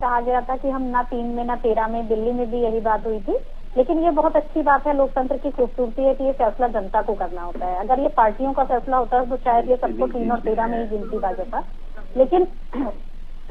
कहा गया था कि हम ना 3 में ना 13 में, दिल्ली में भी यही बात हुई थी। लेकिन ये बहुत अच्छी बात है, लोकतंत्र की खूबसूरती है कि ये फैसला जनता को करना होता है। अगर ये पार्टियों का फैसला होता है तो शायद ये सबको 3 और 13 में ही गिनती बात होता। लेकिन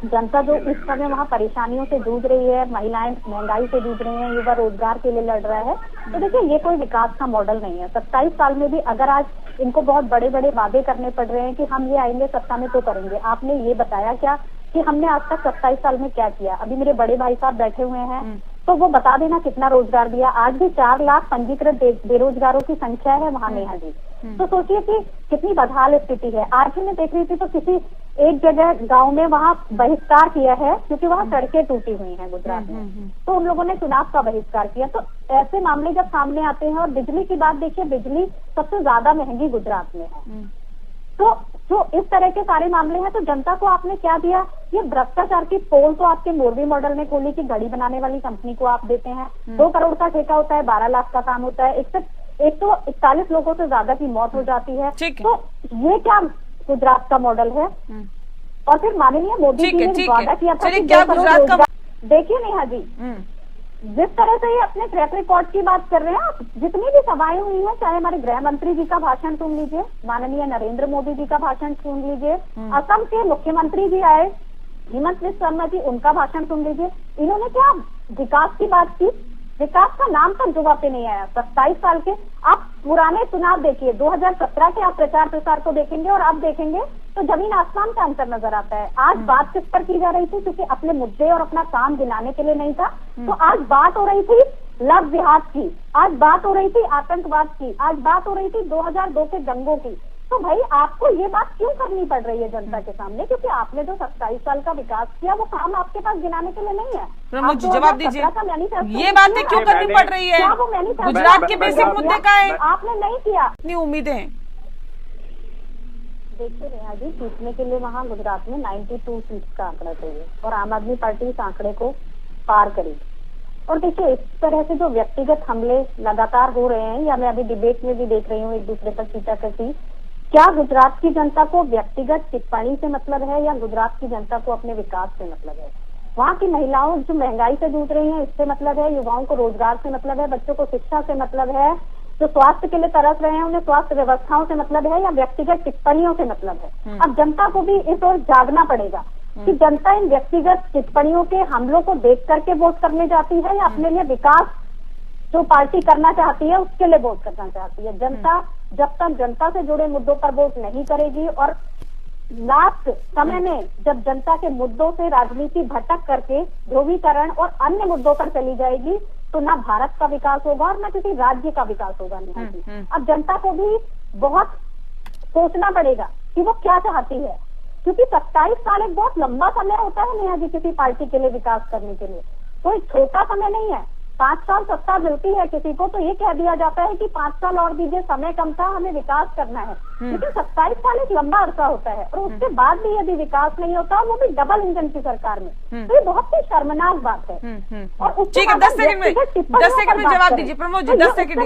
जनता जो इस समय वहाँ परेशानियों से जूझ रही है, महिलाएं महंगाई से जूझ रही हैं, युवा रोजगार के लिए लड़ रहा है, तो देखिए ये कोई विकास का मॉडल नहीं है। 27 साल में भी अगर आज इनको बहुत बड़े बड़े वादे करने पड़ रहे हैं कि हम ये आएंगे सत्ता में तो करेंगे, आपने ये बताया क्या कि हमने आज तक 27 साल में क्या किया? अभी मेरे बड़े भाई साहब बैठे हुए हैं, तो वो बता देना कितना रोजगार दिया। आज भी 4 लाख पंजीकृत बेरोजगारों की संख्या है वहाँ नेहा जी। तो सोचिए कि कितनी बदहाल स्थिति है। आज ही मैं देख रही थी तो किसी एक जगह गांव में वहाँ बहिष्कार किया है क्योंकि वहाँ सड़कें टूटी हुई हैं गुजरात में, तो उन लोगों ने चुनाव का बहिष्कार किया। तो ऐसे मामले जब सामने आते हैं, और बिजली की बात देखिए, बिजली सबसे ज्यादा महंगी गुजरात में है, तो जो इस तरह के सारे मामले हैं, तो जनता को आपने क्या दिया? ये भ्रष्टाचार की पोल तो आपके मोरबी मॉडल में खोली कि घड़ी बनाने वाली कंपनी को आप देते हैं, 2 करोड़ का ठेका होता है, 12 लाख का काम होता है, 141 लोगों से ज्यादा की मौत हो जाती है। तो ये क्या गुजरात का मॉडल है? और फिर माननीय मोदी जी ने वादा किया था कि 2 करोड़ रोजगार। देखिए नेहा जी, जिस तरह से ये अपने ट्रैक रिकॉर्ड की बात कर रहे हैं, जितनी भी सभाएं हुई हैं, चाहे हमारे गृह मंत्री जी का भाषण सुन लीजिए, माननीय नरेंद्र मोदी जी का भाषण सुन लीजिए, असम के मुख्यमंत्री जी आए, हेमंत बिस्वा शर्मा जी, उनका भाषण सुन लीजिए, इन्होंने क्या विकास की बात की? विकास का नाम तक जुबान पे नहीं आया। 27 साल के आप पुराने चुनाव देखिए, 2017 के आप प्रचार प्रसार को देखेंगे और आप देखेंगे तो जमीन आसमान का अंतर नजर आता है। आज बात किस पर की जा रही थी? क्योंकि अपने मुद्दे और अपना काम गिनाने के लिए नहीं था, तो आज बात हो रही थी लव जिहाद की, आज बात हो रही थी आतंकवाद की, आज बात हो रही थी 2002 के दंगों की। तो भाई आपको ये बात क्यों करनी पड़ रही है जनता के सामने? क्योंकि आपने जो 27 साल का विकास किया वो काम आपके पास गिनाने के लिए नहीं है। प्रमोद जी जवाब दीजिए, ये बातें क्यों करनी पड़ रही है? गुजरात के बेसिक मुद्दे का है, आपने नहीं किया। इतनी उम्मीदें हैं। देखिए नेहा जी, जीतने के लिए वहाँ गुजरात में 92 सीट का आंकड़ा चाहिए और आम आदमी पार्टी इस आंकड़े को पार करेगी। और देखिए इस तरह से जो व्यक्तिगत हमले लगातार हो रहे हैं, या मैं अभी डिबेट में भी देख रही हूँ एक दूसरे पर चीटाकशी, क्या गुजरात की जनता को व्यक्तिगत टिप्पणी से मतलब है या गुजरात की जनता को अपने विकास से मतलब है? वहाँ की महिलाओं जो महंगाई से जूझ रही हैं इससे मतलब है, युवाओं को रोजगार से मतलब है, बच्चों को शिक्षा से मतलब है, जो स्वास्थ्य के लिए तरस रहे हैं उन्हें स्वास्थ्य व्यवस्थाओं से मतलब है, या व्यक्तिगत टिप्पणियों से मतलब है? अब जनता को भी इस ओर जागना पड़ेगा कि जनता इन व्यक्तिगत टिप्पणियों के हमलों को देख करके वोट करने जाती है या अपने लिए विकास जो पार्टी करना चाहती है उसके लिए वोट करना चाहती है। जनता जब तक जनता से जुड़े मुद्दों पर वोट नहीं करेगी और लास्ट समय में जब जनता के मुद्दों से राजनीति भटक करके ध्रुवीकरण और अन्य मुद्दों पर चली जाएगी, तो ना भारत का विकास होगा और ना किसी राज्य का विकास होगा। नहीं, अब जनता को भी बहुत सोचना पड़ेगा कि वो क्या चाहती है, क्योंकि 27 साल एक बहुत लंबा समय होता है नेहा जी किसी पार्टी के लिए विकास करने के लिए, कोई छोटा समय नहीं है। 5 साल सत्ता मिलती है किसी को तो ये कह दिया जाता है कि 5 साल और दीजिए, समय कम था, हमें विकास करना है। लेकिन 27 साल एक लंबा अरसा होता है और उसके बाद भी यदि विकास नहीं होता, वो भी डबल इंजन की सरकार में, तो ये बहुत ही शर्मनाक बात है। और ठीक है, 10 सेकंड में जवाब दीजिए प्रमोद जी, 10 सेकंड,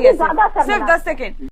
सिर्फ 10 सेकंड।